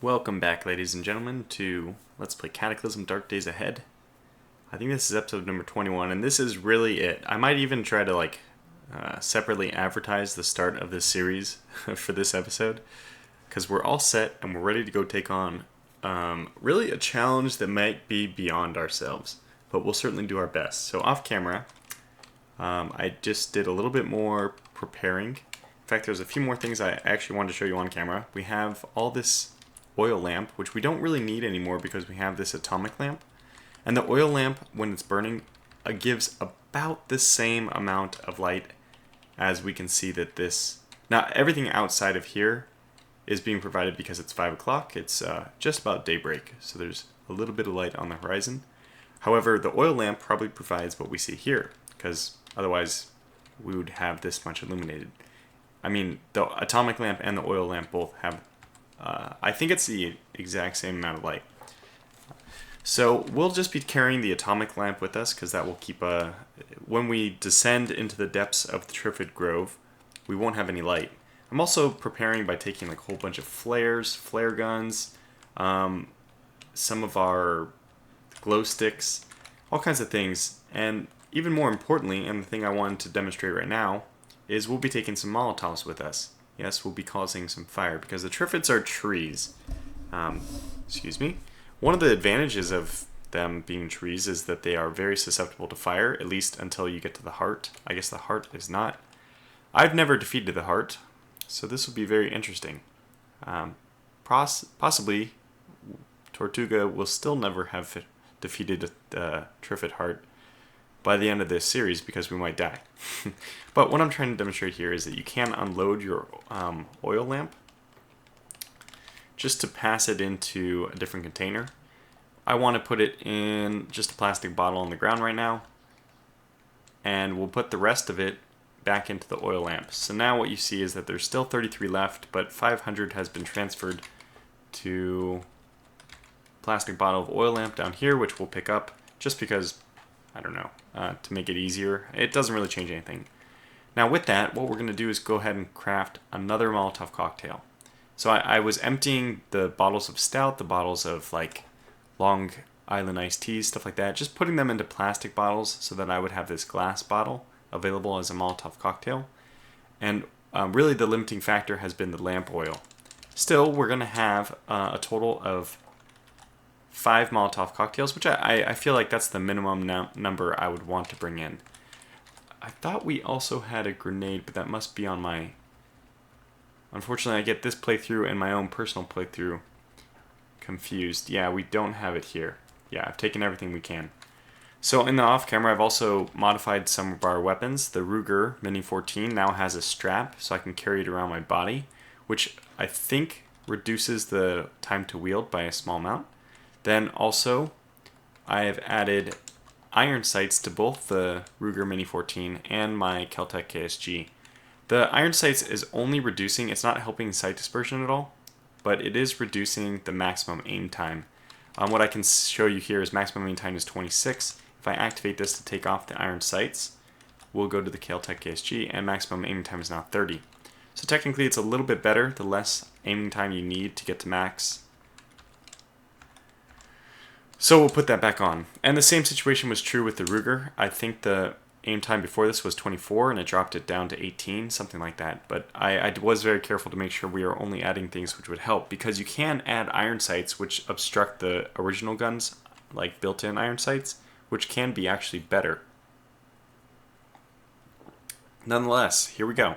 Welcome back, ladies and gentlemen, to Let's Play Cataclysm Dark Days Ahead. I think this is episode number 21, and this is really it. I might even try to separately advertise the start of this series for this episode, because we're all set and we're ready to go take on really a challenge that might be beyond ourselves, but we'll certainly do our best. So off camera, I just did a little bit more preparing. In fact, there's a few more things I actually wanted to show you on camera. We have all this oil lamp, which we don't really need anymore because we have this atomic lamp. And the oil lamp, when it's burning, gives about the same amount of light as we can see that this... Now, everything outside of here is being provided because it's 5 o'clock. It's just about daybreak, so there's a little bit of light on the horizon. However, the oil lamp probably provides what we see here, because otherwise we would have this much illuminated. I mean, the atomic lamp and the oil lamp both have I think it's the exact same amount of light. So we'll just be carrying the atomic lamp with us because that will keep when we descend into the depths of the Triffid Grove, we won't have any light. I'm also preparing by taking like a whole bunch of flares, flare guns, some of our glow sticks, all kinds of things. And even more importantly, and the thing I wanted to demonstrate right now, is we'll be taking some Molotovs with us. Yes, we'll be causing some fire because the Triffids are trees. Excuse me. One of the advantages of them being trees is that they are very susceptible to fire, at least until you get to the heart. I guess the heart is not. I've never defeated the heart, so this will be very interesting. Possibly, Tortuga will still never have defeated the Triffid heart by the end of this series because we might die. But what I'm trying to demonstrate here is that you can unload your oil lamp just to pass it into a different container. I want to put it in just a plastic bottle on the ground right now, and we'll put the rest of it back into the oil lamp. So now what you see is that there's still 33 left, but 500 has been transferred to plastic bottle of oil lamp down here, which we'll pick up just because, I don't know, to make it easier. It doesn't really change anything. Now with that, what we're going to do is go ahead and craft another Molotov cocktail. So I was emptying the bottles of stout, the bottles of like Long Island iced teas, stuff like that, just putting them into plastic bottles so that I would have this glass bottle available as a Molotov cocktail. And really the limiting factor has been the lamp oil. Still, we're going to have a total of 5 Molotov cocktails, which I feel like that's the minimum number I would want to bring in. I thought we also had a grenade, but that must be on my... Unfortunately, I get this playthrough and my own personal playthrough confused. Yeah, we don't have it here. Yeah, I've taken everything we can. So in the off-camera, I've also modified some of our weapons. The Ruger Mini 14 now has a strap, so I can carry it around my body, which I think reduces the time to wield by a small amount. Then also, I have added iron sights to both the Ruger Mini 14 and my Keltec KSG. The iron sights is only reducing, it's not helping sight dispersion at all, but it is reducing the maximum aim time. What I can show you here is maximum aim time is 26. If I activate this to take off the iron sights, we'll go to the Keltec KSG, and maximum aiming time is now 30. So technically it's a little bit better, the less aiming time you need to get to max. So we'll put that back on. And the same situation was true with the Ruger. I think the aim time before this was 24 and it dropped it down to 18, something like that. But I was very careful to make sure we are only adding things which would help, because you can add iron sights which obstruct the original guns, like built-in iron sights, which can be actually better. Nonetheless, here we go.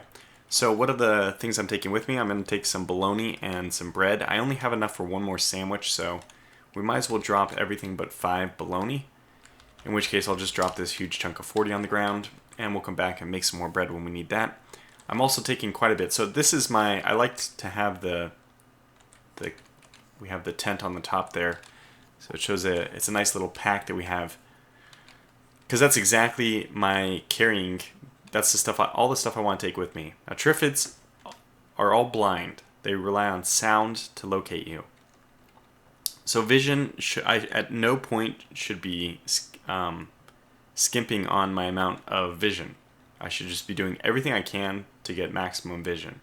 So what are the things I'm taking with me? I'm going to take some bologna and some bread. I only have enough for one more sandwich, so we might as well drop everything but 5 bologna, in which case I'll just drop this huge chunk of 40 on the ground, and we'll come back and make some more bread when we need that. I'm also taking quite a bit. So this is I like to have we have the tent on the top there, so it shows it's a nice little pack that we have, because that's exactly my carrying. That's the stuff, all the stuff I want to take with me. Now Triffids are all blind. They rely on sound to locate you. So vision, at no point should be skimping on my amount of vision. I should just be doing everything I can to get maximum vision.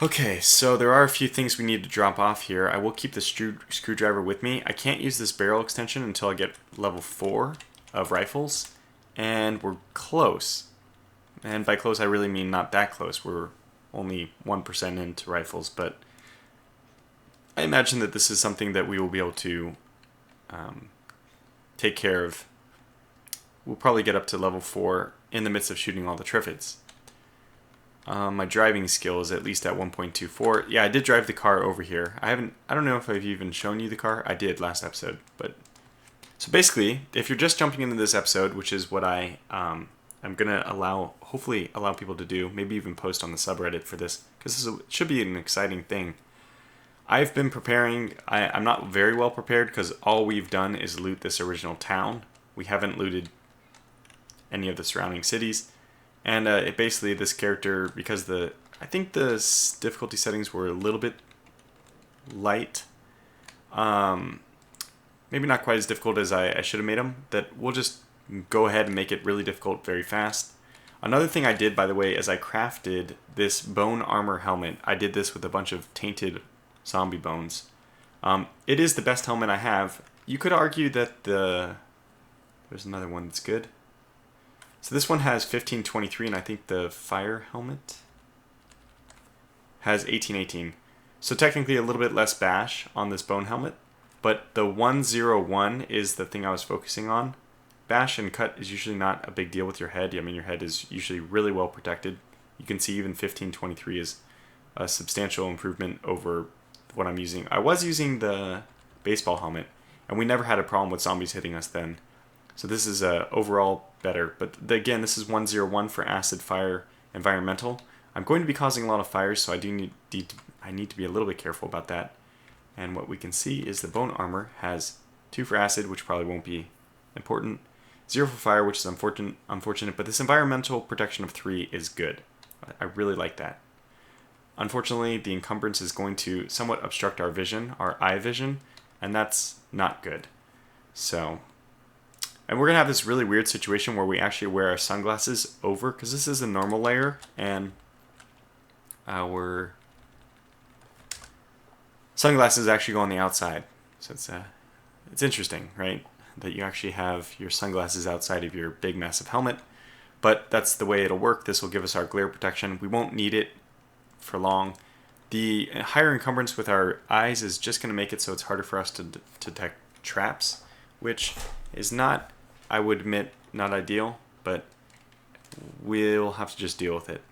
Okay, so there are a few things we need to drop off here. I will keep the screwdriver with me. I can't use this barrel extension until I get level 4 of rifles, and we're close. And by close, I really mean not that close. We're only 1% into rifles, but I imagine that this is something that we will be able to take care of. We'll probably get up to level 4 in the midst of shooting all the Triffids. My driving skill is at least at 1.24. Yeah, I did drive the car over here. I don't know if I've even shown you the car. I did last episode, but so basically, if you're just jumping into this episode, which is what I'm gonna hopefully allow people to do, maybe even post on the subreddit for this, because it should be an exciting thing. I've been preparing. I'm not very well prepared because all we've done is loot this original town. We haven't looted any of the surrounding cities. And basically this character, because I think the difficulty settings were a little bit light, maybe not quite as difficult as I should have made them, that we'll just go ahead and make it really difficult very fast. Another thing I did, by the way, is I crafted this bone armor helmet. I did this with a bunch of tainted zombie bones. It is the best helmet I have. You could argue that there's another one that's good. So this one has 1523, and I think the fire helmet has 1818. So technically a little bit less bash on this bone helmet, but the 101 is the thing I was focusing on. Bash and cut is usually not a big deal with your head. I mean, your head is usually really well protected. You can see even 1523 is a substantial improvement over what I'm using. I was using the baseball helmet, and we never had a problem with zombies hitting us then. So this is overall better. But again, this is 101 for acid, fire, environmental. I'm going to be causing a lot of fires, so I need to be a little bit careful about that. And what we can see is the bone armor has 2 for acid, which probably won't be important. 0 for fire, which is unfortunate. But this environmental protection of 3 is good. I really like that. Unfortunately, the encumbrance is going to somewhat obstruct our vision, our eye vision, and that's not good. So. And we're going to have this really weird situation where we actually wear our sunglasses over, because this is a normal layer, and our sunglasses actually go on the outside. So it's interesting, right? That you actually have your sunglasses outside of your big massive helmet, but that's the way it'll work. This will give us our glare protection. We won't need it for long. The higher encumbrance with our eyes is just going to make it so it's harder for us to detect traps, which is not, I would admit, not ideal, but we'll have to just deal with it.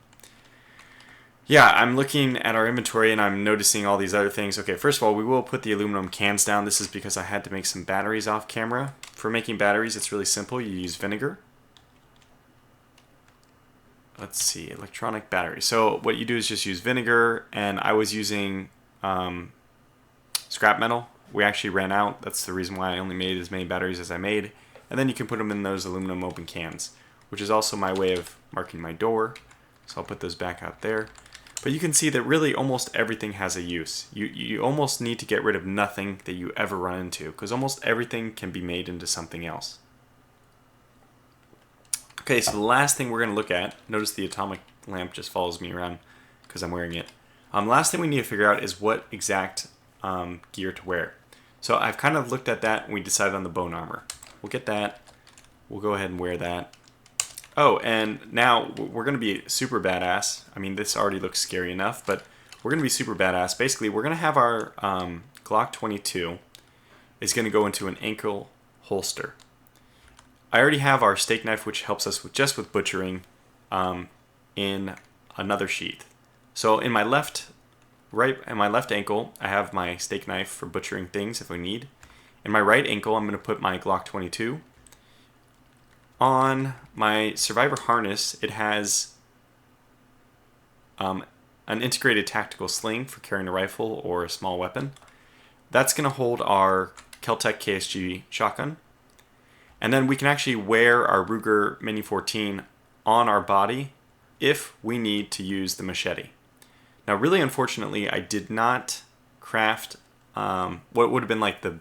Yeah, I'm looking at our inventory and I'm noticing all these other things. Okay, first of all, we will put the aluminum cans down. This is because I had to make some batteries off camera. For making batteries, it's really simple. You use vinegar. Let's see, electronic battery. So what you do is just use vinegar, and I was using scrap metal. We actually ran out. That's the reason why I only made as many batteries as I made. And then you can put them in those aluminum open cans, which is also my way of marking my door. So I'll put those back out there. But you can see that really almost everything has a use. You almost need to get rid of nothing that you ever run into, because almost everything can be made into something else. Okay, so the last thing we're going to look at, notice the atomic lamp just follows me around because I'm wearing it. Last thing we need to figure out is what exact gear to wear. So I've kind of looked at that and we decided on the bone armor. We'll get that. We'll go ahead and wear that. Oh, and now we're going to be super badass. I mean, this already looks scary enough, but we're going to be super badass. Basically, we're going to have our Glock 22 is going to go into an ankle holster. I already have our steak knife, which helps us with butchering, in another sheath. So in my left ankle, I have my steak knife for butchering things if we need. In my right ankle, I'm going to put my Glock 22. On my Survivor harness, it has an integrated tactical sling for carrying a rifle or a small weapon. That's going to hold our Kel-Tec KSG shotgun. And then we can actually wear our Ruger Mini 14 on our body if we need to use the machete. Now, really unfortunately, I did not craft what would have been like the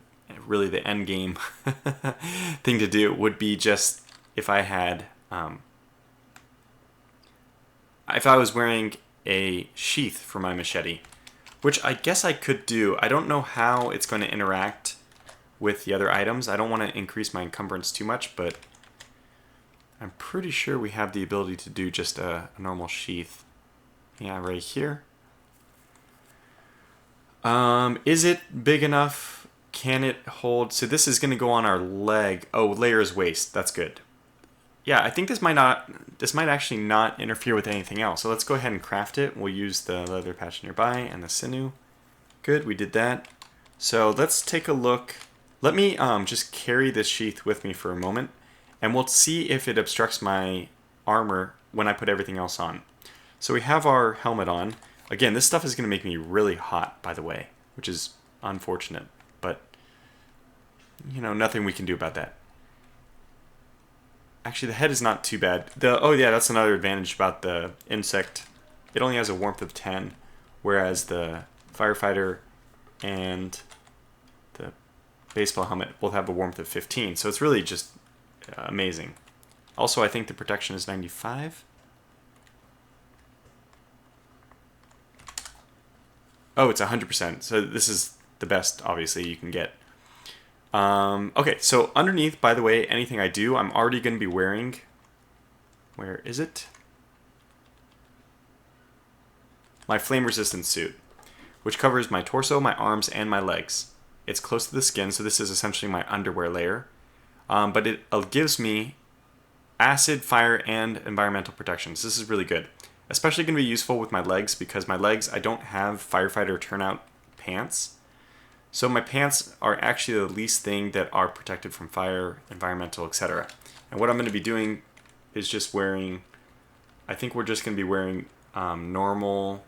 end game thing to do would be just if I had if I was wearing a sheath for my machete, which I guess I could do. I don't know how it's going to interact with the other items. I don't want to increase my encumbrance too much, but I'm pretty sure we have the ability to do just a normal sheath. Yeah, right here. Is it big enough? Can it hold? So this is going to go on our leg. Oh, layers waist. That's good. Yeah, I think this might actually not interfere with anything else. So let's go ahead and craft it. We'll use the leather patch nearby and the sinew. Good, we did that. So let's take a look. Let me just carry this sheath with me for a moment, and we'll see if it obstructs my armor when I put everything else on. So we have our helmet on. Again, this stuff is going to make me really hot, by the way, which is unfortunate, but you know, nothing we can do about that. Actually, the head is not too bad. Oh yeah, that's another advantage about the insect. It only has a warmth of 10, whereas the firefighter and the baseball helmet both have a warmth of 15. So it's really just amazing. Also, I think the protection is 95. Oh, it's 100%. So this is the best, obviously, you can get. Okay, so underneath, by the way, anything I do, I'm already going to be wearing... Where is it? My flame-resistant suit, which covers my torso, my arms, and my legs. It's close to the skin, so this is essentially my underwear layer. But it gives me acid, fire, and environmental protections. This is really good. Especially going to be useful with my legs, because my legs, I don't have firefighter turnout pants. So my pants are actually the least thing that are protected from fire, environmental, etc. And what I'm going to be doing is just wearing, I think we're just going to be wearing normal,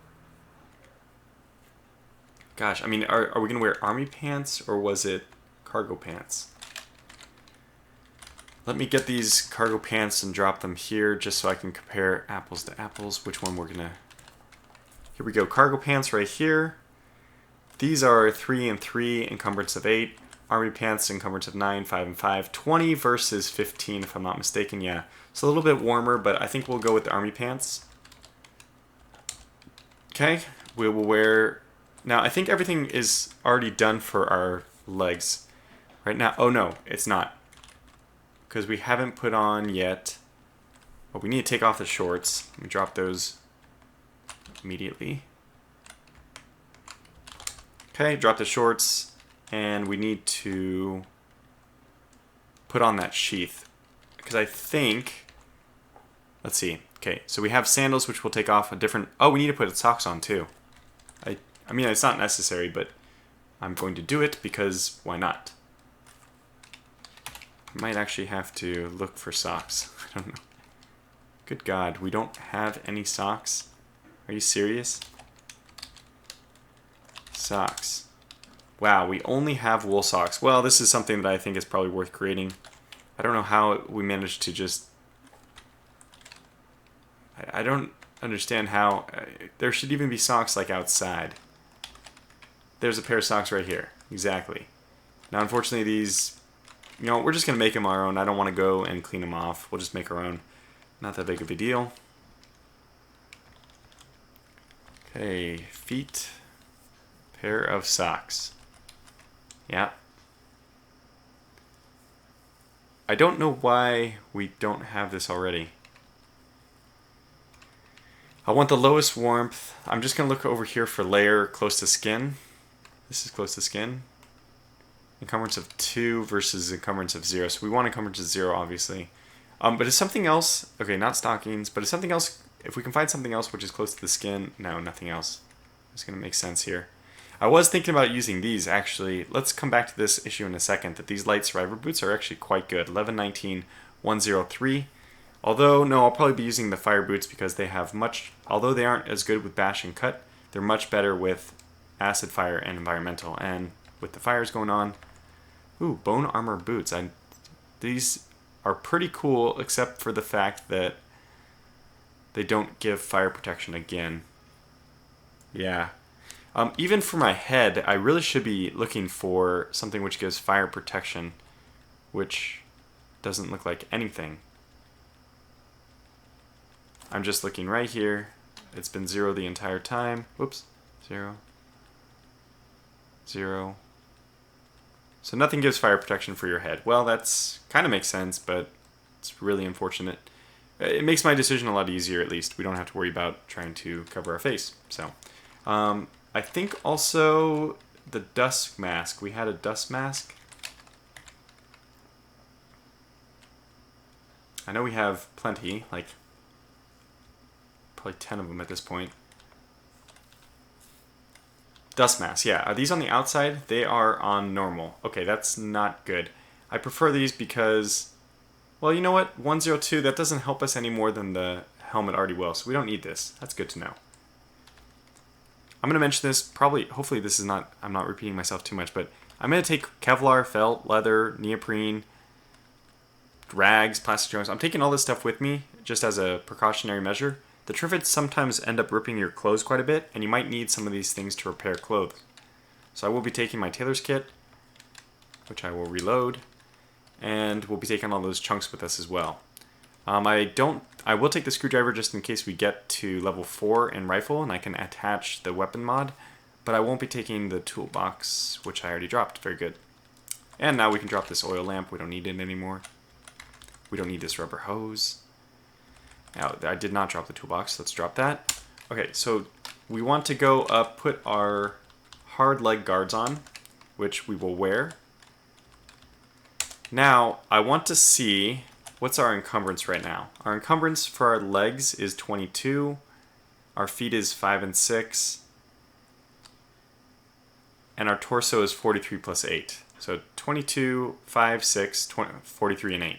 gosh, I mean, are we going to wear army pants, or was it cargo pants? Let me get these cargo pants and drop them here just so I can compare apples to apples. Which one we're going to... Here we go. Cargo pants right here. These are 3 and 3, encumbrance of 8. Army pants, encumbrance of 9, 5 and 5. 20 versus 15, if I'm not mistaken. Yeah, it's a little bit warmer, but I think we'll go with the army pants. Okay, we will wear... Now, I think everything is already done for our legs. Right now... Oh, no, it's not. Because we haven't put on yet. Well, we need to take off the shorts. Let me drop those immediately. Okay, drop the shorts, and we need to put on that sheath. Because I think, let's see. Okay, so we have sandals, which we'll take off a different... Oh, we need to put socks on too. I mean, it's not necessary, but I'm going to do it because why not? Might actually have to look for socks. I don't know. Good God, we don't have any socks? Are you serious? Socks. Wow, we only have wool socks. Well, this is something that I think is probably worth creating. I don't know how we managed to just... I don't understand how... there should even be socks like outside. There's a pair of socks right here. Exactly. Now, unfortunately, these... You know, we're just going to make them our own. I don't want to go and clean them off. We'll just make our own. Not that big of a deal. Okay, feet. Pair of socks. Yeah. I don't know why we don't have this already. I want the lowest warmth. I'm just going to look over here for layer close to skin. This is close to skin. Encumbrance of 2 versus encumbrance of 0. So we want encumbrance of 0, obviously. But is something else... Okay, not stockings, but is something else... If we can find something else which is close to the skin... No, nothing else. It's going to make sense here. I was thinking about using these, actually. Let's come back to this issue in a second. That these light survivor boots are actually quite good. 1119 103. Although, no, I'll probably be using the fire boots because they have much... Although they aren't as good with bash and cut, they're much better with acid, fire, and environmental. And with the fires going on... Ooh, bone armor boots. These are pretty cool, except for the fact that they don't give fire protection again. Yeah. Even for my head, I really should be looking for something which gives fire protection, which doesn't look like anything. I'm just looking right here. It's been 0 the entire time. Whoops. 0. 0. So nothing gives fire protection for your head. Well, that's kind of makes sense, but it's really unfortunate. It makes my decision a lot easier, at least. We don't have to worry about trying to cover our face. So, I think also the dust mask. We had a dust mask. I know we have plenty, like probably 10 of them at this point. Dust mask, yeah. Are these on the outside? They are on normal. Okay, that's not good. I prefer these because, well, you know what? 102, that doesn't help us any more than the helmet already will, so we don't need this. That's good to know. I'm going to mention this, hopefully this is not, I'm not repeating myself too much, but I'm going to take Kevlar, felt, leather, neoprene, rags, plastic joints. I'm taking all this stuff with me just as a precautionary measure. The Triffids sometimes end up ripping your clothes quite a bit, and you might need some of these things to repair clothes. So I will be taking my tailor's kit, which I will reload, and we'll be taking all those chunks with us as well. I will take the screwdriver just in case we get to level 4 in rifle, and I can attach the weapon mod, but I won't be taking the toolbox, which I already dropped. Very good. And now we can drop this oil lamp. We don't need it anymore. We don't need this rubber hose. Now, I did not drop the toolbox. Let's drop that. Okay, so we want to go up, put our hard leg guards on, which we will wear. Now, I want to see what's our encumbrance right now. Our encumbrance for our legs is 22. Our feet is 5 and 6. And our torso is 43 plus 8. So 22, 5, 6, 43, and 8.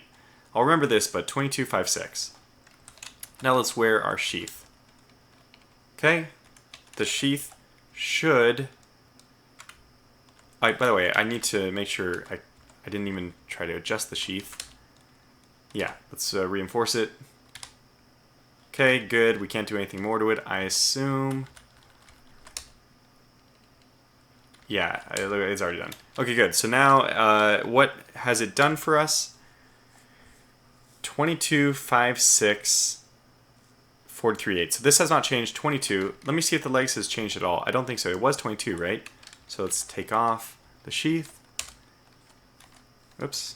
I'll remember this, but 22, 5, 6. Now let's wear our sheath. Okay, the sheath should... by the way, I need to make sure I didn't even try to adjust the sheath. Yeah, let's reinforce it. Okay, good. We can't do anything more to it, I assume. Yeah, it's already done. Okay, good. So now, what has it done for us? 22, 5, 6... 43.8. So this has not changed. 22. Let me see if the legs has changed at all. I don't think so. It was 22, right? So let's take off the sheath. Oops.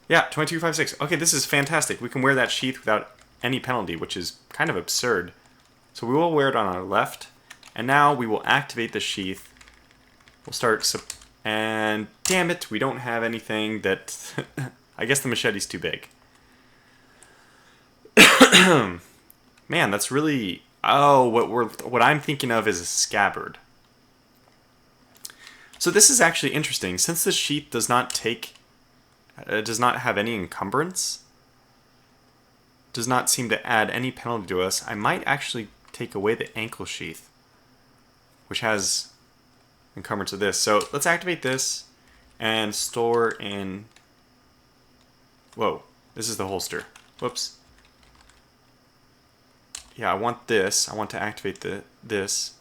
Yeah, 22, 5, 6. Okay, this is fantastic. We can wear that sheath without any penalty, which is kind of absurd. So we will wear it on our left. And now we will activate the sheath. We'll start... and damn it, we don't have anything that... I guess the machete's too big. Man, that's really... Oh, what I'm thinking of is a scabbard. So this is actually interesting. Since the sheath does not have any encumbrance, does not seem to add any penalty to us, I might actually take away the ankle sheath, which has encumbrance of this. So let's activate this and store in... Whoa, this is the holster. Whoops. Yeah, I want this. I want to activate this.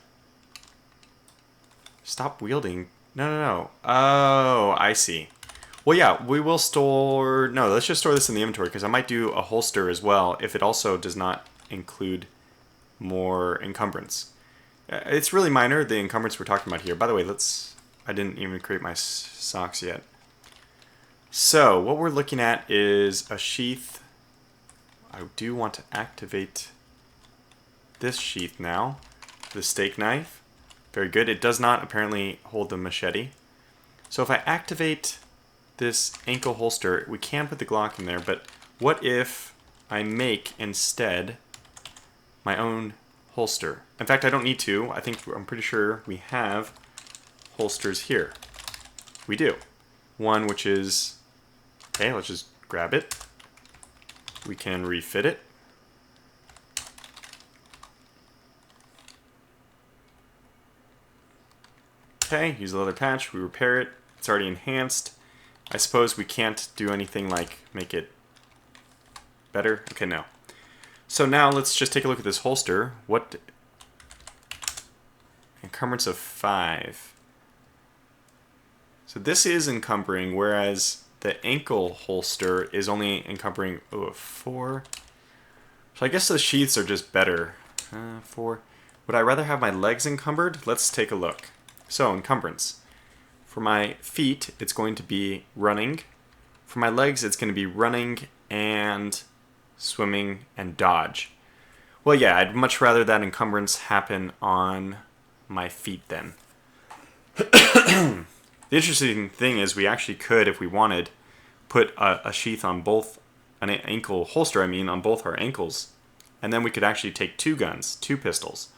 Stop wielding. No. Oh, I see. Well, yeah, we will store... No, let's just store this in the inventory, because I might do a holster as well if it also does not include more encumbrance. It's really minor, the encumbrance we're talking about here. By the way, I didn't even create my socks yet. So, what we're looking at is a sheath. I do want to activate this sheath now. The steak knife. Very good. It does not apparently hold the machete. So if I activate this ankle holster, we can put the Glock in there, but what if I make instead my own holster? In fact, I don't need to. I'm pretty sure we have holsters here. We do. One which is... Okay, let's just grab it. We can refit it. Okay, use the leather patch, we repair it, it's already enhanced. I suppose we can't do anything like make it better. Okay, no. So now let's just take a look at this holster. What? Encumbrance of 5. So this is encumbering, whereas the ankle holster is only encumbering 4. So I guess the sheaths are just better. 4. Would I rather have my legs encumbered? Let's take a look. So, encumbrance. For my feet, it's going to be running. For my legs, it's going to be running and swimming and dodge. Well, yeah, I'd much rather that encumbrance happen on my feet then. The interesting thing is we actually could, if we wanted, put a sheath on both, an ankle holster, on both our ankles. And then we could actually take 2 guns, 2 pistols,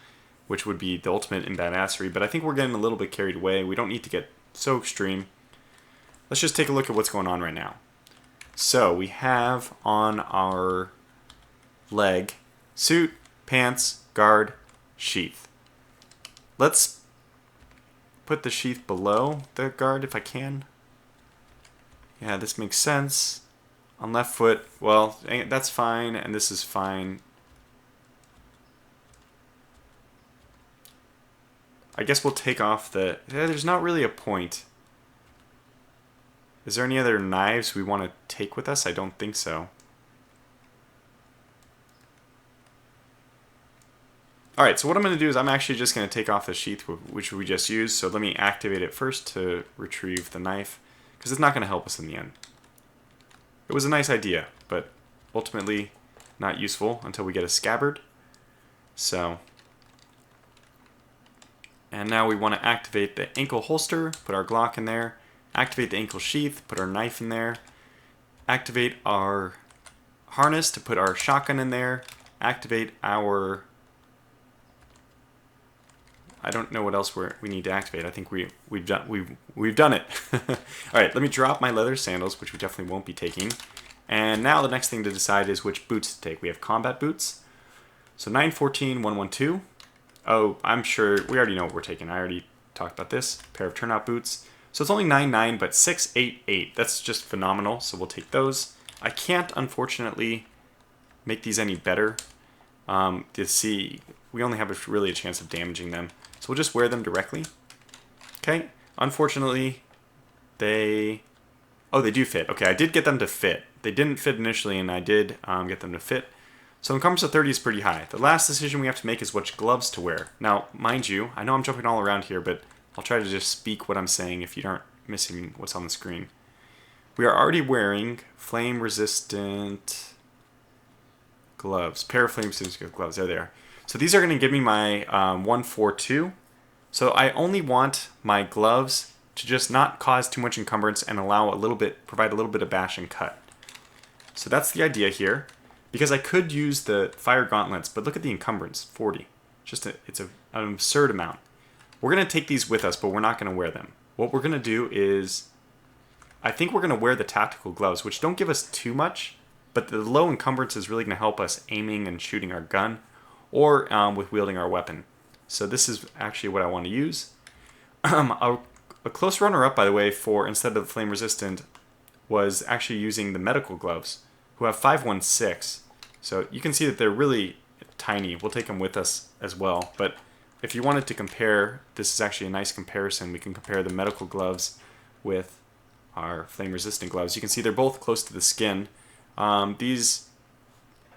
which would be the ultimate in badassery. But I think we're getting a little bit carried away. We don't need to get so extreme. Let's just take a look at what's going on right now. So we have on our leg, suit, pants, guard, sheath. Let's put the sheath below the guard if I can. Yeah, this makes sense. On left foot, well, that's fine, and this is fine. I guess we'll take off the... there's not really a point. Is there any other knives we want to take with us? I don't think so. Alright, so what I'm going to do is I'm actually just going to take off the sheath which we just used. So let me activate it first to retrieve the knife, because it's not going to help us in the end. It was a nice idea, but ultimately not useful until we get a scabbard. So, and now we want to activate the ankle holster, put our Glock in there, activate the ankle sheath, put our knife in there, activate our harness to put our shotgun in there, activate our... I don't know what else we need to activate. I think we've done it. All right, let me drop my leather sandals, which we definitely won't be taking. And now the next thing to decide is which boots to take. We have combat boots. So 914, 112. Oh, I'm sure we already know what we're taking. I already talked about this. Pair of turnout boots. So it's only 99, but 688. That's just phenomenal. So we'll take those. I can't, unfortunately, make these any better. To see, we only have really a chance of damaging them. So we'll just wear them directly. Okay. Unfortunately, they do fit. Okay, I did get them to fit. They didn't fit initially, and I did get them to fit. So encumbrance of 30 is pretty high. The last decision we have to make is which gloves to wear. Now, mind you, I know I'm jumping all around here, but I'll try to just speak what I'm saying if you aren't missing what's on the screen. We are already wearing flame-resistant gloves. Pair of flame-resistant gloves. There they are. So these are going to give me my 142. So I only want my gloves to just not cause too much encumbrance and provide a little bit of bash and cut. So that's the idea here. Because I could use the fire gauntlets, but look at the encumbrance, 40. It's an absurd amount. We're going to take these with us, but we're not going to wear them. What we're going to do is, I think we're going to wear the tactical gloves, which don't give us too much, but the low encumbrance is really going to help us aiming and shooting our gun, or with wielding our weapon. So this is actually what I want to use. A close runner-up, by the way, for instead of flame resistant, was actually using the medical gloves, who have 516. So you can see that they're really tiny. We'll take them with us as well. But if you wanted to compare, this is actually a nice comparison. We can compare the medical gloves with our flame-resistant gloves. You can see they're both close to the skin. These,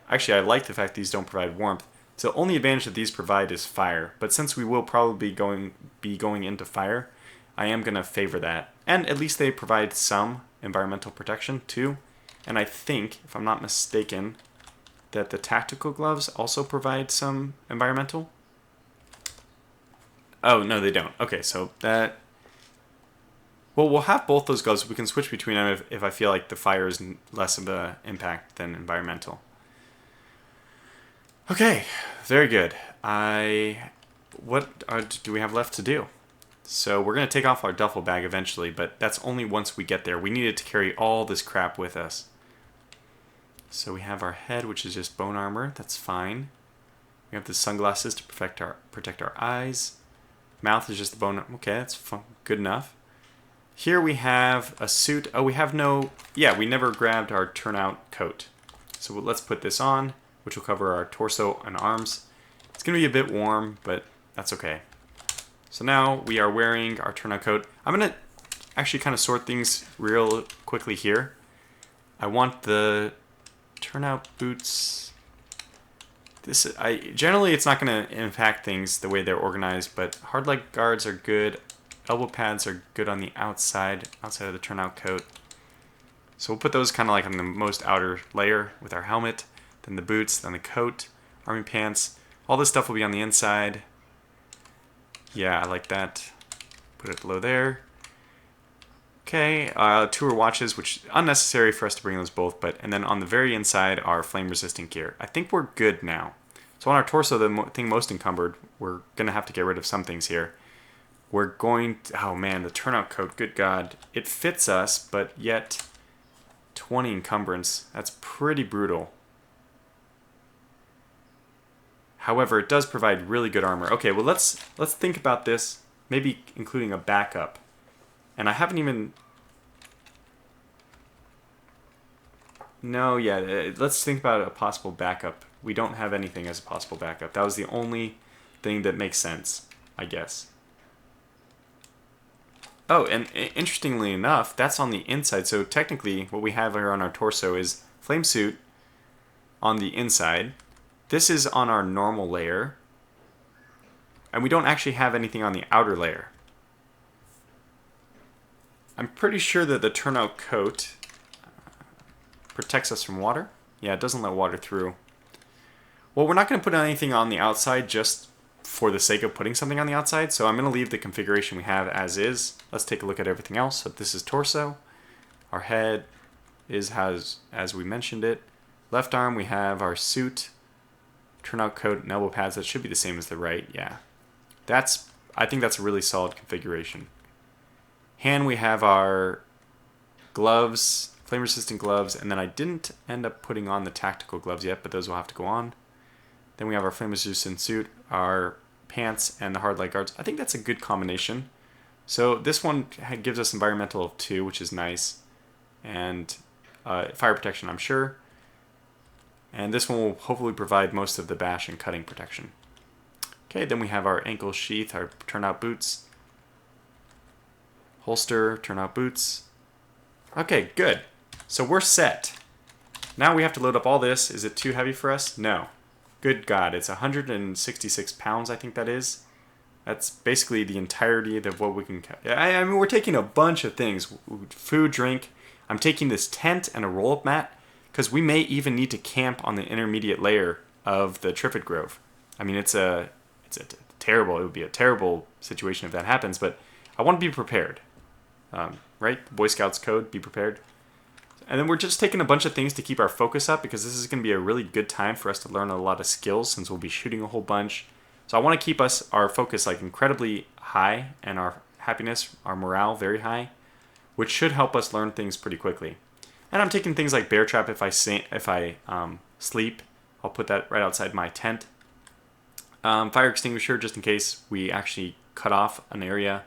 actually, I like the fact these don't provide warmth. So the only advantage that these provide is fire. But since we will probably be going into fire, I am going to favor that. And at least they provide some environmental protection too. And I think, if I'm not mistaken, that the tactical gloves also provide some environmental. Oh, no, they don't. Okay, so that... Well, we'll have both those gloves. We can switch between them if I feel like the fire is less of an impact than environmental. Okay, very good. What do we have left to do? So we're going to take off our duffel bag eventually, but that's only once we get there. We needed to carry all this crap with us. So we have our head, which is just bone armor. That's fine. We have the sunglasses to protect our eyes. Mouth is just the bone. Okay, that's good enough. Here we have a suit. Oh, we have no... Yeah, we never grabbed our turnout coat. So let's put this on, which will cover our torso and arms. It's going to be a bit warm, but that's okay. So now we are wearing our turnout coat. I'm going to actually kind of sort things real quickly here. I want the turnout boots. Generally it's not going to impact things the way they're organized, but hard leg guards are good. Elbow pads are good on the outside of the turnout coat. So we'll put those kind of like on the most outer layer with our helmet, then the boots, then the coat, army pants. All this stuff will be on the inside. Yeah, I like that. Put it below there. Okay, tour watches, which unnecessary for us to bring those both, and then on the very inside are flame resistant gear. I think we're good now. So on our torso, the thing most encumbered, we're gonna have to get rid of some things here. We're going to, oh man, the turnout coat, good God. It fits us, but yet 20 encumbrance. That's pretty brutal. However, it does provide really good armor. Okay, well let's think about this, maybe including a backup. And I haven't even... No, yeah, let's think about a possible backup. We don't have anything as a possible backup. That was the only thing that makes sense, I guess. Oh, and interestingly enough, that's on the inside. So technically, what we have here on our torso is flame suit on the inside. This is on our normal layer. And we don't actually have anything on the outer layer. I'm pretty sure that the turnout coat protects us from water. Yeah, it doesn't let water through. Well, we're not going to put anything on the outside just for the sake of putting something on the outside, so I'm going to leave the configuration we have as is. Let's take a look at everything else. So this is torso. Our head is as we mentioned it. Left arm, we have our suit, turnout coat, and elbow pads. That should be the same as the right, yeah. I think that's a really solid configuration. Hand, we have our gloves, flame resistant gloves, and then I didn't end up putting on the tactical gloves yet, but those will have to go on. Then we have our flame resistant suit, our pants, and the hard leg guards. I think that's a good combination. So this one gives us environmental of 2, which is nice, and fire protection, I'm sure. And this one will hopefully provide most of the bash and cutting protection. Okay, then we have our ankle sheath, our turnout boots, holster, turnout boots. Okay, good. So we're set. Now we have to load up all this. Is it too heavy for us? No. Good God, it's 166 pounds, I think that is. That's basically the entirety of what we can... I mean, we're taking a bunch of things. Food, drink. I'm taking this tent and a roll-up mat, because we may even need to camp on the intermediate layer of the Triffid Grove. I mean, it would be a terrible situation if that happens, but I want to be prepared. Right? Boy Scouts code, be prepared. And then we're just taking a bunch of things to keep our focus up, because this is going to be a really good time for us to learn a lot of skills, since we'll be shooting a whole bunch. So I want to keep our focus like incredibly high, and our happiness, our morale very high, which should help us learn things pretty quickly. And I'm taking things like bear trap if I sleep. I'll put that right outside my tent. Fire extinguisher just in case we actually cut off an area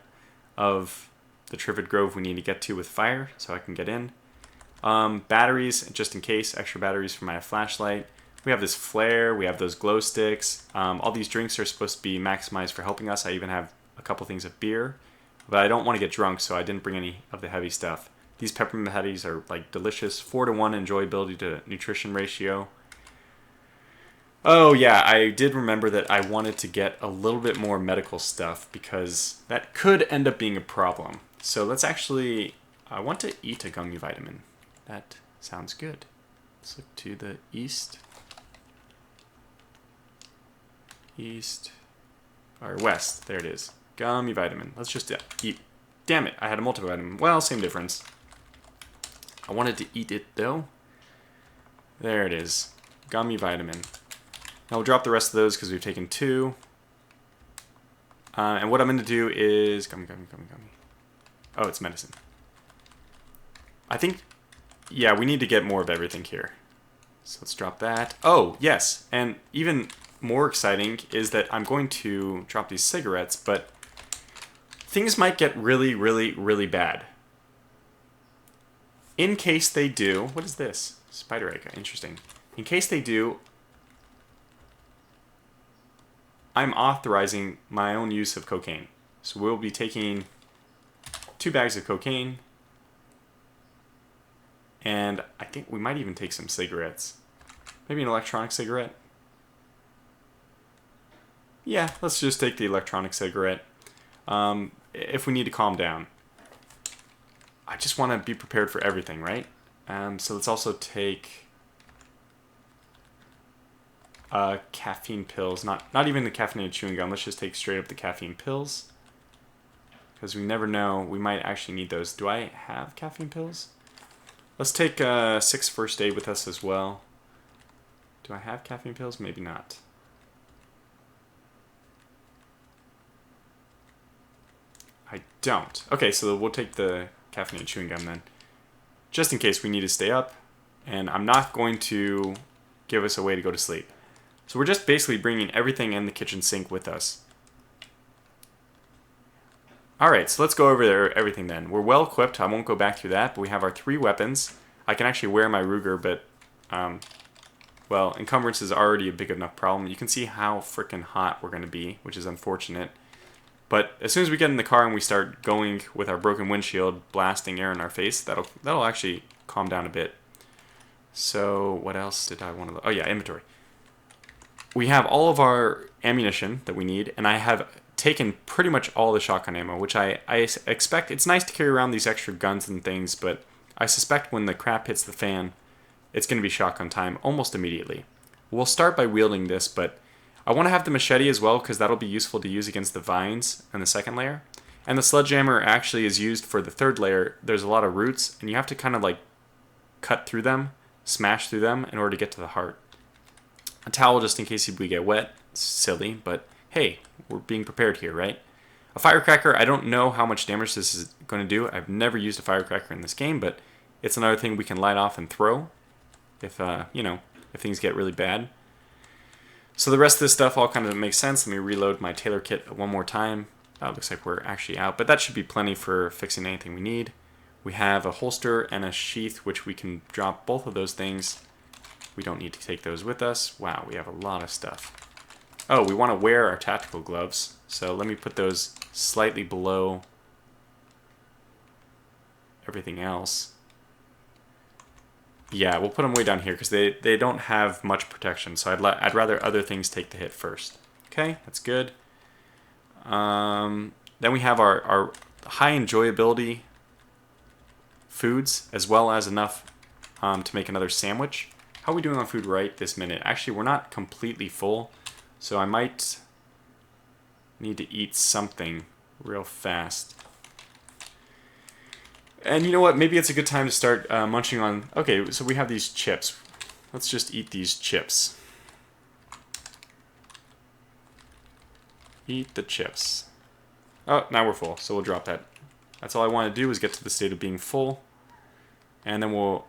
of the Triffid Grove we need to get to with fire, so I can get in. Batteries, just in case, extra batteries for my flashlight. We have this flare, we have those glow sticks. All these drinks are supposed to be maximized for helping us. I even have a couple things of beer, but I don't want to get drunk, so I didn't bring any of the heavy stuff. These peppermint patties are like delicious. 4-to-1 enjoyability to nutrition ratio. Oh yeah, I did remember that I wanted to get a little bit more medical stuff, because that could end up being a problem. So let's actually, I want to eat a gummy vitamin. That sounds good. Let's look to the east. East, or west, there it is. Gummy vitamin. Let's just eat. Damn it, I had a multivitamin. Well, same difference. I wanted to eat it though. There it is. Gummy vitamin. Now we'll drop the rest of those because we've taken 2. And what I'm going to do is... Gummy. Oh, it's medicine. I think... Yeah, we need to get more of everything here. So let's drop that. Oh, yes. And even more exciting is that I'm going to drop these cigarettes, but things might get really, really, really bad. In case they do... What is this? Spider egg. Interesting. In case they do... I'm authorizing my own use of cocaine. So we'll be taking 2 bags of cocaine. And I think we might even take some cigarettes. Maybe an electronic cigarette. Yeah, let's just take the electronic cigarette. If we need to calm down. I just want to be prepared for everything, right? So let's also take caffeine pills. Not even the caffeinated chewing gum. Let's just take straight up the caffeine pills. Because we never know. We might actually need those. Do I have caffeine pills? Let's take 6 first aid with us as well. Do I have caffeine pills? Maybe not. I don't. Okay, so we'll take the caffeinated chewing gum then. Just in case we need to stay up. And I'm not going to give us a way to go to sleep. So we're just basically bringing everything in the kitchen sink with us. Alright, so let's go over everything then. We're well equipped. I won't go back through that, but we have our 3 weapons. I can actually wear my Ruger, but, well, encumbrance is already a big enough problem. You can see how freaking hot we're going to be, which is unfortunate. But as soon as we get in the car and we start going with our broken windshield, blasting air in our face, that'll actually calm down a bit. So what else did I want to... Oh yeah, inventory. We have all of our ammunition that we need, and I have taken pretty much all the shotgun ammo, which I expect... It's nice to carry around these extra guns and things, but I suspect when the crap hits the fan, it's going to be shotgun time almost immediately. We'll start by wielding this, but I want to have the machete as well, because that'll be useful to use against the vines in the second layer. And the sledgehammer actually is used for the third layer. There's a lot of roots, and you have to kind of like cut through them, smash through them in order to get to the heart. A towel just in case we get wet. Silly, but hey, we're being prepared here, right? A firecracker, I don't know how much damage this is going to do. I've never used a firecracker in this game, but it's another thing we can light off and throw if, if things get really bad. So the rest of this stuff all kind of makes sense. Let me reload my tailor kit one more time. Looks like we're actually out, but that should be plenty for fixing anything we need. We have a holster and a sheath, which we can drop both of those things. We don't need to take those with us. Wow, we have a lot of stuff. Oh, we want to wear our tactical gloves. So let me put those slightly below everything else. Yeah, we'll put them way down here because they don't have much protection. So I'd rather other things take the hit first. Okay, that's good. Then we have our high enjoyability foods, as well as enough to make another sandwich. How are we doing on food right this minute? Actually, we're not completely full, so I might need to eat something real fast. And you know what? Maybe it's a good time to start munching on... Okay, so we have these chips. Let's just eat these chips. Eat the chips. Oh, now we're full, so we'll drop that. That's all I want to do is get to the state of being full. And then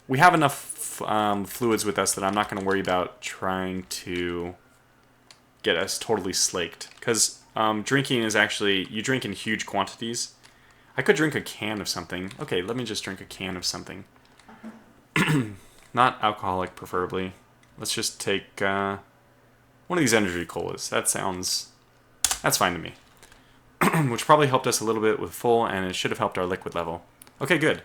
we have enough fluids with us that I'm not going to worry about trying to get us totally slaked. Because drinking is actually... You drink in huge quantities. I could drink a can of something. Okay, let me just drink a can of something. Not alcoholic, preferably. Let's just take one of these energy colas. That's fine to me. Which probably helped us a little bit with full, and it should have helped our liquid level. Okay, good.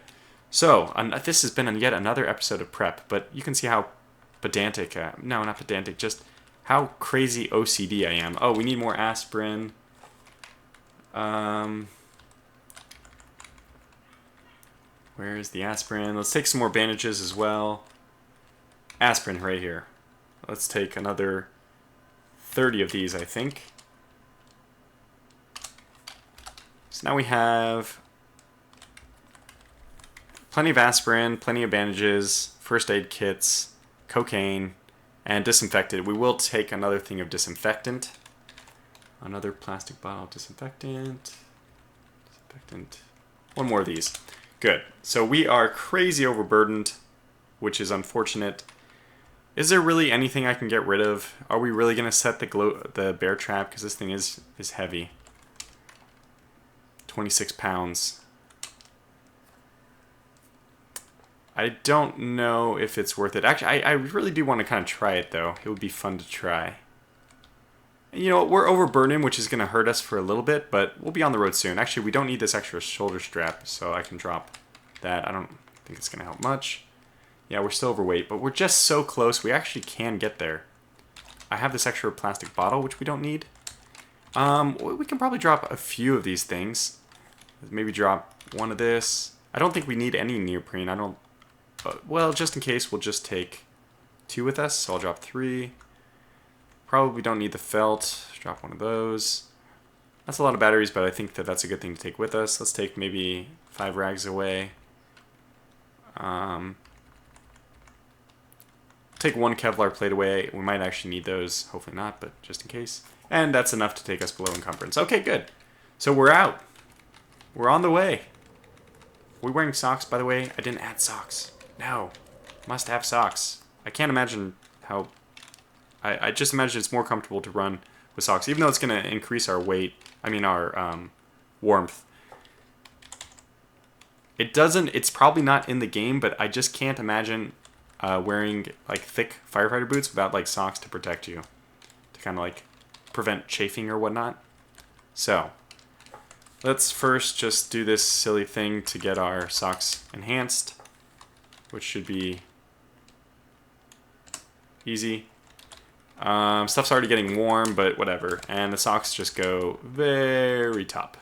So, this has been yet another episode of prep, but you can see how pedantic... no, not pedantic, just how crazy OCD I am. Oh, we need more aspirin. Where is the aspirin? Let's take some more bandages as well. Aspirin right here. Let's take another 30 of these, I think. So now we have plenty of aspirin, plenty of bandages, first aid kits, cocaine, and disinfectant. We will take another thing of disinfectant. Another plastic bottle of disinfectant. One more of these. Good. So we are crazy overburdened, which is unfortunate. Is there really anything I can get rid of? Are we really going to set the bear trap? Because this thing is heavy. 26 pounds. I don't know if it's worth it. Actually, I really do want to kind of try it, though. It would be fun to try. You know, we're overburdened, which is going to hurt us for a little bit, but we'll be on the road soon. Actually, we don't need this extra shoulder strap, so I can drop that. I don't think it's going to help much. Yeah, we're still overweight, but we're just so close. We actually can get there. I have this extra plastic bottle, which we don't need. We can probably drop a few of these things. Maybe drop one of this. I don't think we need any neoprene. I don't... well, just in case, we'll just take 2 with us. So I'll drop 3. Probably don't need the felt. Drop one of those. That's a lot of batteries, but I think that that's a good thing to take with us. Let's take maybe 5 rags away. Take 1 Kevlar plate away. We might actually need those. Hopefully not, but just in case. And that's enough to take us below encumbrance. Okay, good. So we're out. We're on the way. Are we wearing socks, by the way? I didn't add socks. No. Must have socks. I can't imagine how... I just imagine it's more comfortable to run with socks, even though it's going to increase our weight. I mean, our warmth. It doesn't... It's probably not in the game, but I just can't imagine wearing, like, thick firefighter boots without, like, socks to protect you. To kind of, like, prevent chafing or whatnot. So... let's first just do this silly thing to get our socks enhanced, which should be easy. Stuff's already getting warm, but whatever. And the socks just go very top.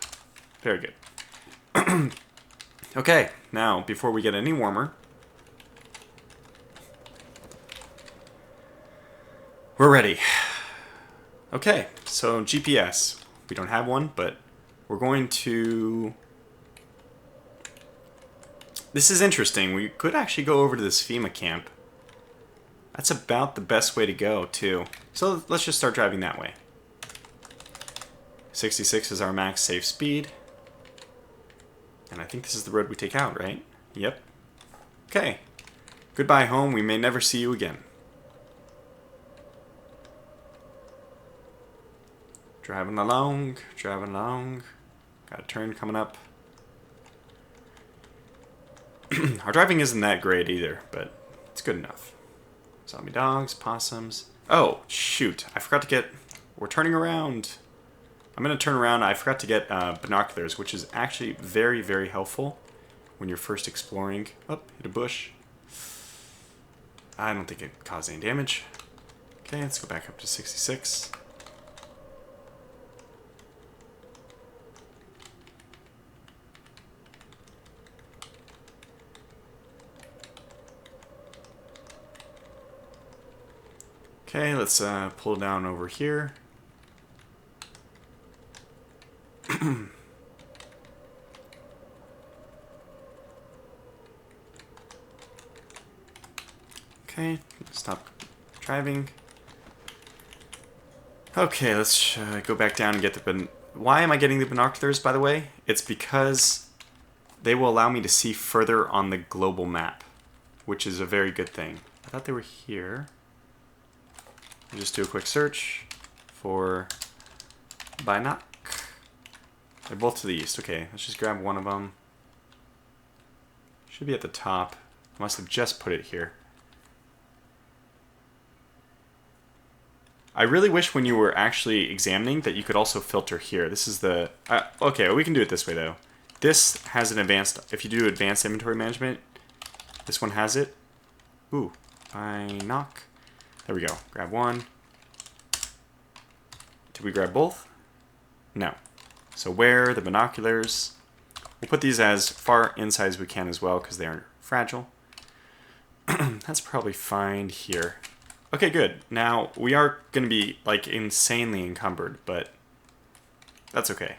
Very good. Okay, now, before we get any warmer, we're ready. Okay, so GPS. We don't have one, but we're going to... This is interesting. We could actually go over to this FEMA camp. That's about the best way to go, too. So let's just start driving that way. 66 is our max safe speed. And I think this is the road we take out, right? Yep. Okay. Goodbye, home. We may never see you again. Driving along, driving along. Got a turn coming up. Our driving isn't that great either, but it's good enough. Zombie dogs, possums. Oh, shoot. I forgot to get... We're turning around. I'm going to turn around. I forgot to get binoculars, which is actually very, very helpful when you're first exploring. Oh, hit a bush. I don't think it caused any damage. Okay, let's go back up to 66. Okay, let's pull down over here. Okay, stop driving. Okay, let's go back down and get the... Why am I getting the binoculars, by the way? It's because they will allow me to see further on the global map, which is a very good thing. I thought they were here. I'll just do a quick search for binoc. They're both to the east. Okay, let's just grab one of them. Should be at the top. I must have just put it here. I really wish when you were actually examining that you could also filter here. This is the... okay, we can do it this way, though. This has an advanced... If you do advanced inventory management, this one has it. Ooh, binoc. There we go. Grab one. Did we grab both? No. So where the binoculars? We'll put these as far inside as we can as well because they are fragile. That's probably fine here. Okay, good. Now we are going to be like insanely encumbered, but that's okay.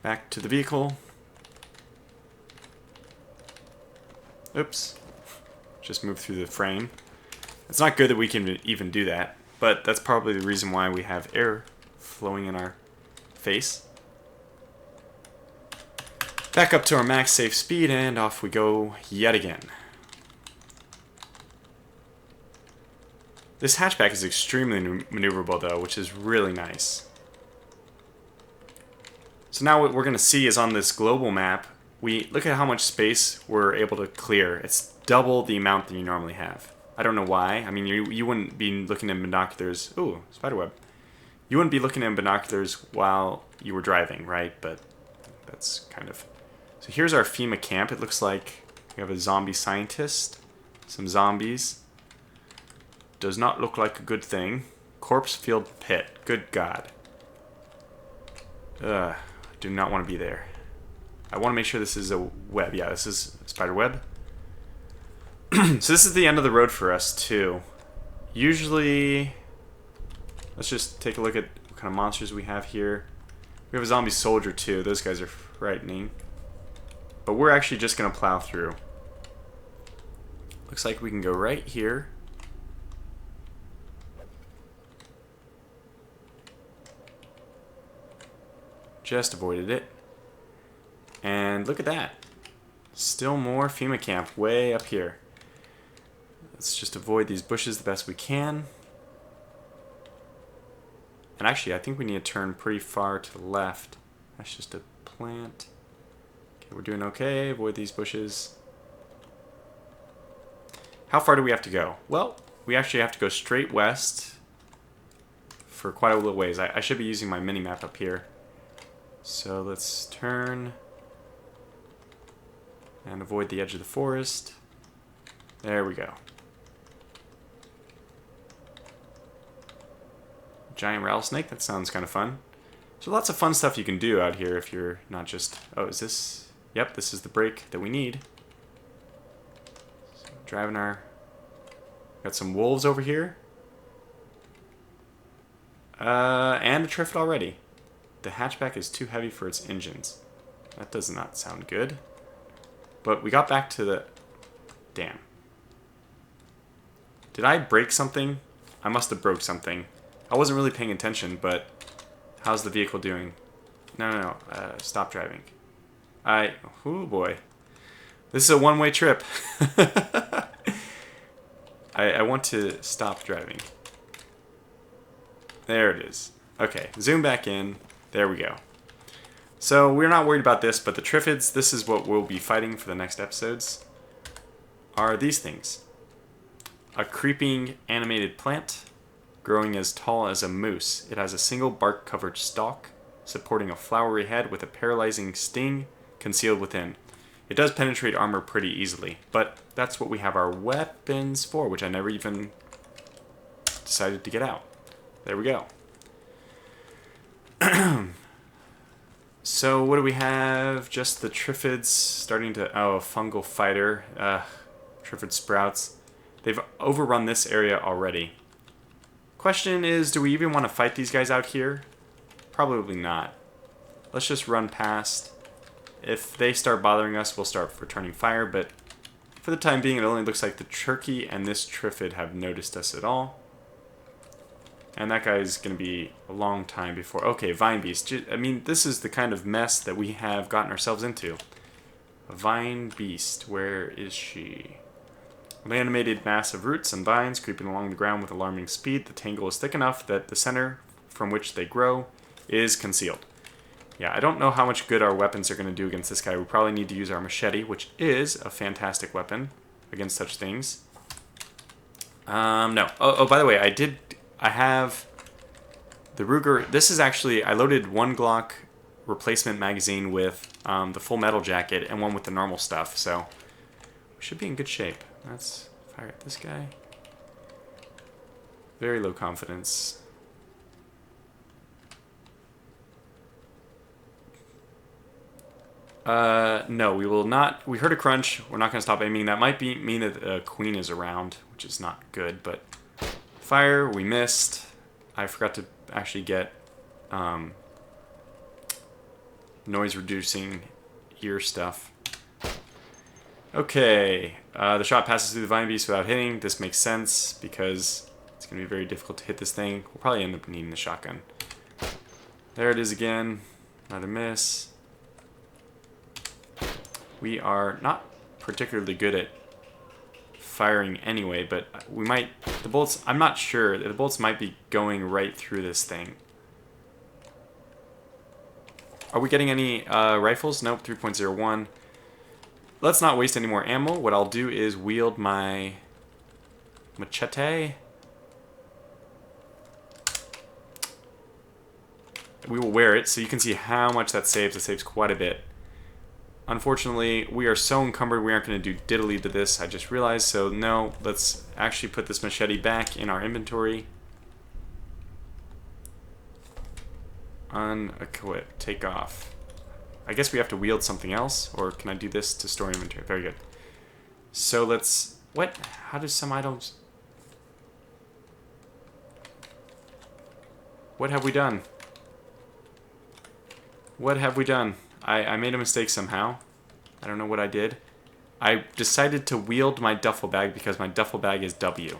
Back to the vehicle. Oops. Just move through the frame. It's not good that we can even do that, but that's probably the reason why we have air flowing in our face. Back up to our max safe speed, and off we go yet again. This hatchback is extremely maneuverable, though, which is really nice. So now what we're going to see is on this global map, we look at how much space we're able to clear. It's double the amount that you normally have. I don't know why. I mean, you wouldn't be looking at binoculars. Ooh, spiderweb. You wouldn't be looking at binoculars while you were driving, right? But that's kind of... So here's our FEMA camp. It looks like we have a zombie scientist. Some zombies. Does not look like a good thing. Corpse Field Pit. Good God. Ugh. Do not want to be there. I want to make sure this is a web. Yeah, this is a spider web. So this is the end of the road for us, too. Usually... Let's just take a look at what kind of monsters we have here. We have a zombie soldier, too. Those guys are frightening. But we're actually just going to plow through. Looks like we can go right here. Just avoided it. And look at that. Still more FEMA camp way up here. Let's just avoid these bushes the best we can. And actually, I think we need to turn pretty far to the left. That's just a plant. Okay, we're doing okay. Avoid these bushes. How far do we have to go? Well, we actually have to go straight west for quite a little ways. I should be using my mini-map up here. So let's turn and avoid the edge of the forest. There we go. Giant rattlesnake, that sounds kind of fun. So lots of fun stuff you can do out here if you're not just... Oh, is this... Yep, this is the break that we need. So driving our... Got some wolves over here. And a Triffid already. The hatchback is too heavy for its engines. That does not sound good. But we got back to the... Damn. Did I break something? I must have broke something. I wasn't really paying attention, but how's the vehicle doing? No. Stop driving. Oh boy. This is a one-way trip. I want to stop driving. There it is. Okay, zoom back in. There we go. So we're not worried about this, but the Triffids, this is what we'll be fighting for the next episodes, are these things. A creeping animated plant, growing as tall as a moose. It has a single bark-covered stalk, supporting a flowery head with a paralyzing sting concealed within. It does penetrate armor pretty easily, but that's what we have our weapons for, which I never even decided to get out. There we go. So what do we have? Just the Triffids starting to... Oh, fungal fighter. Triffid sprouts. They've overrun this area already. Question is, do we even want to fight these guys out here? Probably not. Let's just run past. If they start bothering us, we'll start returning fire, but for the time being, it only looks like the turkey and this Triffid have noticed us at all. And that guy's going to be a long time before... Okay, Vine Beast. I mean, this is the kind of mess that we have gotten ourselves into. A Vine Beast. Where is she? An animated mass of roots and vines creeping along the ground with alarming speed. The tangle is thick enough that the center from which they grow is concealed. Yeah, I don't know how much good our weapons are going to do against this guy. We probably need to use our machete, which is a fantastic weapon against such things. No. Oh, by the way, I have the Ruger. This is actually, I loaded one Glock replacement magazine with the full metal jacket and one with the normal stuff, so we should be in good shape. Let's fire at this guy. Very low confidence. No, we will not. We heard a crunch. We're not going to stop aiming. That might mean that the queen is around, which is not good, but fire, we missed. I forgot to actually get noise reducing ear stuff. Okay, the shot passes through the Vine Beast without hitting. This makes sense because it's going to be very difficult to hit this thing. We'll probably end up needing the shotgun. There it is again. Another miss. We are not particularly good at firing anyway, but we might... The bullets... I'm not sure. The bullets might be going right through this thing. Are we getting any rifles? Nope, 3.01. Let's not waste any more ammo. What I'll do is wield my machete. We will wear it so you can see how much that saves. It saves quite a bit. Unfortunately, we are so encumbered we aren't going to do diddly to this, I just realized. So no, let's actually put this machete back in our inventory. Unequip. Take off. I guess we have to wield something else, or can I do this to store inventory? Very good. So let's... What? How do some items... What have we done? What have we done? I made a mistake somehow. I don't know what I did. I decided to wield my duffel bag because my duffel bag is W.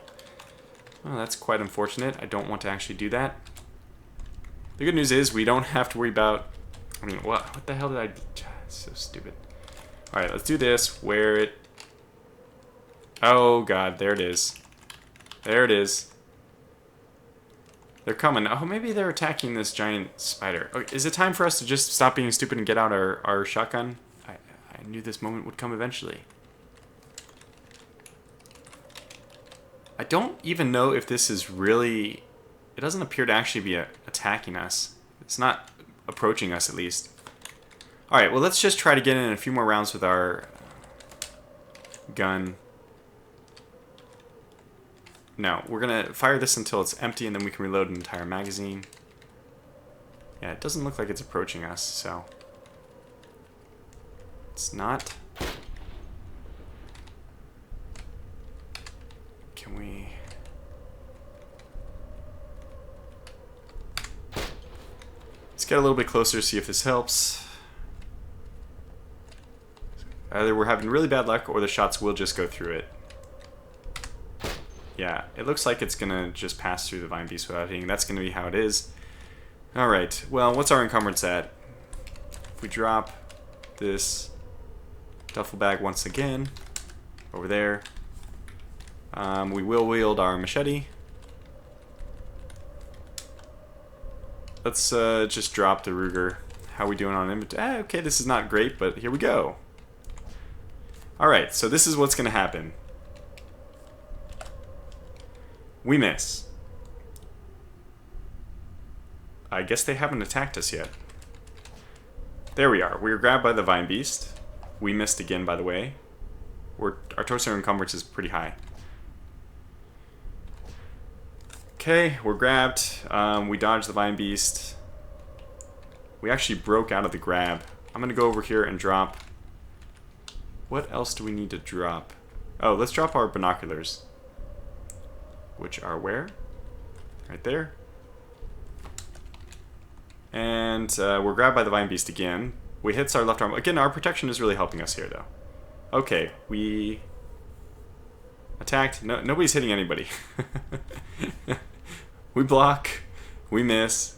Well, that's quite unfortunate. I don't want to actually do that. The good news is we don't have to worry about... I mean, what the hell did I do? It's so stupid. Alright, let's do this. Wear it. Oh, God. There it is. There it is. They're coming. Oh, maybe they're attacking this giant spider. Okay, is it time for us to just stop being stupid and get out our shotgun? I knew this moment would come eventually. I don't even know if this is really... It doesn't appear to actually be attacking us. It's not approaching us, at least. Alright, well, let's just try to get in a few more rounds with our gun. No, we're going to fire this until it's empty, and then we can reload an entire magazine. Yeah, it doesn't look like it's approaching us, so... It's not. Can we... Let's get a little bit closer to see if this helps. Either we're having really bad luck, or the shots will just go through it. Yeah, it looks like it's gonna just pass through the vine beast without hitting. That's gonna be how it is. Alright, well, what's our encumbrance at? If we drop this duffel bag once again over there, we will wield our machete. Let's just drop the Ruger. How are we doing on inventory? Okay, this is not great, but here we go. Alright, so this is what's gonna happen. We miss. I guess they haven't attacked us yet. There we are. We were grabbed by the vine beast. We missed again, by the way. Our torso encumbrance is pretty high. Okay, we're grabbed. We dodged the vine beast. We actually broke out of the grab. I'm gonna go over here and drop... What else do we need to drop? Oh, let's drop our binoculars. Which are where? Right there. And we're grabbed by the vine beast again. We hits our left arm. Again, our protection is really helping us here, though. Okay, we attacked. No, nobody's hitting anybody. We block. We miss.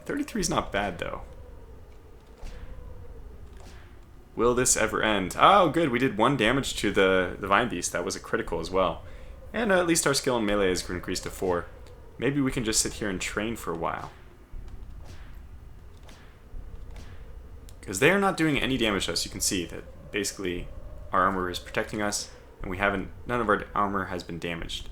33 is not bad, though. Will this ever end? Oh, good. We did 1 damage to the vine beast. That was a critical as well. And at least our skill in melee has increased to 4. Maybe we can just sit here and train for a while. Because they are not doing any damage to us. You can see that basically our armor is protecting us, and none of our armor has been damaged.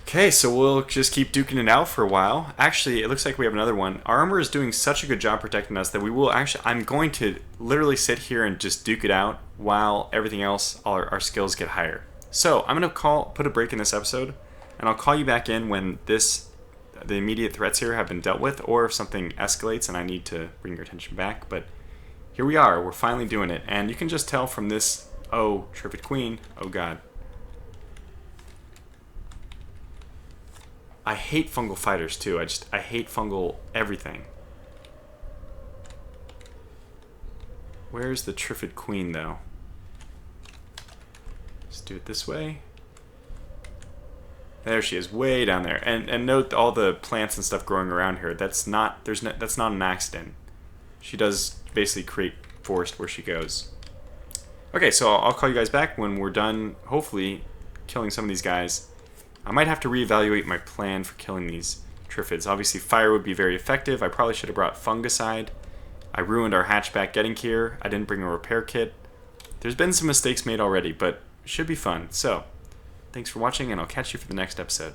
Okay, so we'll just keep duking it out for a while. Actually, it looks like we have another one. Our armor is doing such a good job protecting us that we will actually... I'm going to literally sit here and just duke it out while everything else, our skills get higher. So, I'm going to put a break in this episode, and I'll call you back in when the immediate threats here have been dealt with, or if something escalates and I need to bring your attention back. But here we are. We're finally doing it. And you can just tell from this... Oh, Triffid Queen. Oh, God. I hate fungal fighters too. I hate fungal everything. Where's the Triffid Queen though? Let's do it this way. There she is, way down there. And note all the plants and stuff growing around her. That's not an accident. She does basically create forest where she goes. Okay, so I'll call you guys back when we're done, hopefully, killing some of these guys. I might have to reevaluate my plan for killing these Triffids. Obviously, fire would be very effective. I probably should have brought fungicide. I ruined our hatchback getting here. I didn't bring a repair kit. There's been some mistakes made already, but it should be fun. So, thanks for watching, and I'll catch you for the next episode.